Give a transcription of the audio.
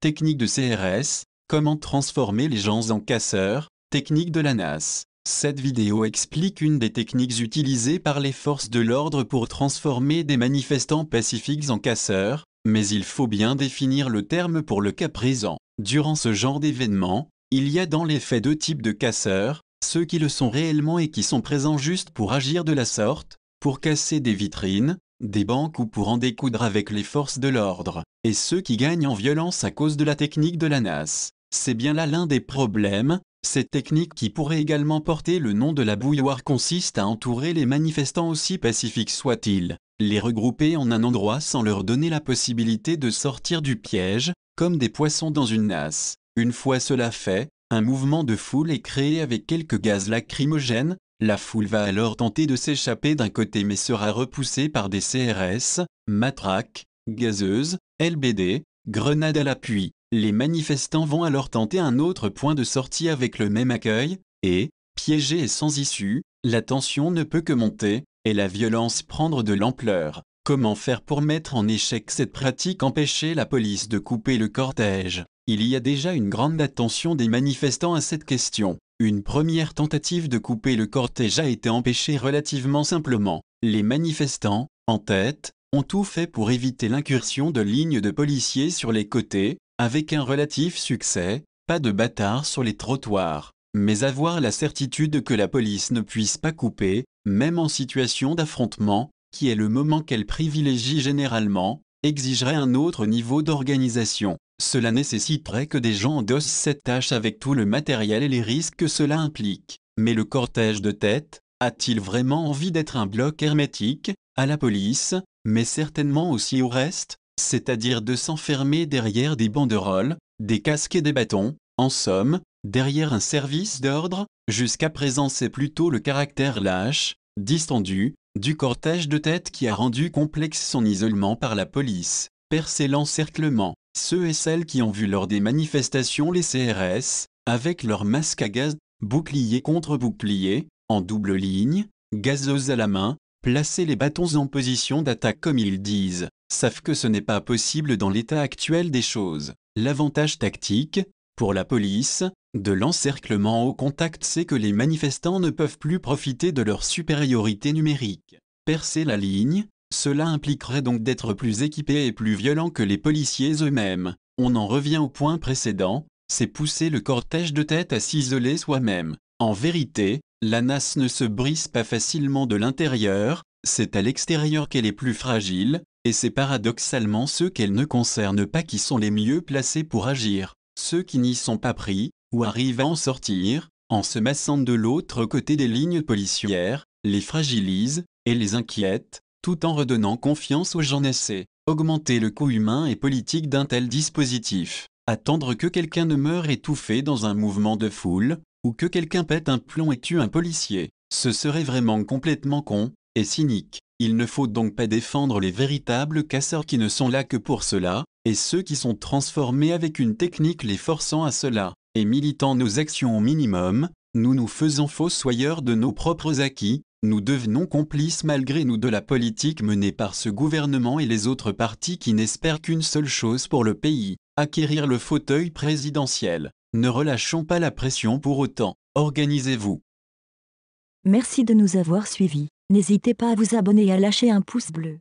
Technique de CRS, comment transformer les gens en casseurs, technique de la NAS. Cette vidéo explique une des techniques utilisées par les forces de l'ordre pour transformer des manifestants pacifiques en casseurs, mais il faut bien définir le terme pour le cas présent. Durant ce genre d'événement, il y a dans les faits deux types de casseurs, ceux qui le sont réellement et qui sont présents juste pour agir de la sorte, pour casser des vitrines, des banques ou pour en découdre avec les forces de l'ordre, et ceux qui gagnent en violence à cause de la technique de la NAS. C'est bien là l'un des problèmes. Cette technique qui pourrait également porter le nom de la bouilloire consiste à entourer les manifestants aussi pacifiques soient-ils, les regrouper en un endroit sans leur donner la possibilité de sortir du piège, comme des poissons dans une nasse. Une fois cela fait, un mouvement de foule est créé avec quelques gaz lacrymogènes. La foule va alors tenter de s'échapper d'un côté mais sera repoussée par des CRS, matraques, gazeuses, LBD, grenades à l'appui. Les manifestants vont alors tenter un autre point de sortie avec le même accueil, et, piégés et sans issue, la tension ne peut que monter, et la violence prendre de l'ampleur. Comment faire pour mettre en échec cette pratique? Empêcher la police de couper le cortège. Il y a déjà une grande attention des manifestants à cette question. Une première tentative de couper le cortège a été empêchée relativement simplement. Les manifestants, en tête, ont tout fait pour éviter l'incursion de lignes de policiers sur les côtés, avec un relatif succès, pas de bâtards sur les trottoirs. Mais avoir la certitude que la police ne puisse pas couper, même en situation d'affrontement, qui est le moment qu'elle privilégie généralement, exigerait un autre niveau d'organisation. Cela nécessiterait que des gens endossent cette tâche avec tout le matériel et les risques que cela implique. Mais le cortège de tête, a-t-il vraiment envie d'être un bloc hermétique, à la police, mais certainement aussi au reste, c'est-à-dire de s'enfermer derrière des banderoles, des casques et des bâtons, en somme, derrière un service d'ordre? Jusqu'à présent c'est plutôt le caractère lâche, distendu, du cortège de tête qui a rendu complexe son isolement par la police. Percer l'encerclement. Ceux et celles qui ont vu lors des manifestations les CRS, avec leurs masques à gaz, bouclier contre bouclier, en double ligne, gazeuse à la main, placer les bâtons en position d'attaque comme ils disent, savent que ce n'est pas possible dans l'état actuel des choses. L'avantage tactique, pour la police, de l'encerclement au contact, c'est que les manifestants ne peuvent plus profiter de leur supériorité numérique. Percer la ligne, cela impliquerait donc d'être plus équipé et plus violent que les policiers eux-mêmes. On en revient au point précédent, c'est pousser le cortège de tête à s'isoler soi-même. En vérité, la NAS ne se brise pas facilement de l'intérieur, c'est à l'extérieur qu'elle est plus fragile, et c'est paradoxalement ceux qu'elle ne concerne pas qui sont les mieux placés pour agir. Ceux qui n'y sont pas pris, ou arrivent à en sortir, en se massant de l'autre côté des lignes policières, les fragilisent, et les inquiètent, tout en redonnant confiance aux gens nassés. Augmenter le coût humain et politique d'un tel dispositif. Attendre que quelqu'un ne meure étouffé dans un mouvement de foule, ou que quelqu'un pète un plomb et tue un policier. Ce serait vraiment complètement con, et cynique. Il ne faut donc pas défendre les véritables casseurs qui ne sont là que pour cela, et ceux qui sont transformés avec une technique les forçant à cela. Et militant nos actions au minimum, nous nous faisons fossoyeurs de nos propres acquis, nous devenons complices malgré nous de la politique menée par ce gouvernement et les autres partis qui n'espèrent qu'une seule chose pour le pays, acquérir le fauteuil présidentiel. Ne relâchons pas la pression pour autant, organisez-vous. Merci de nous avoir suivis. N'hésitez pas à vous abonner et à lâcher un pouce bleu.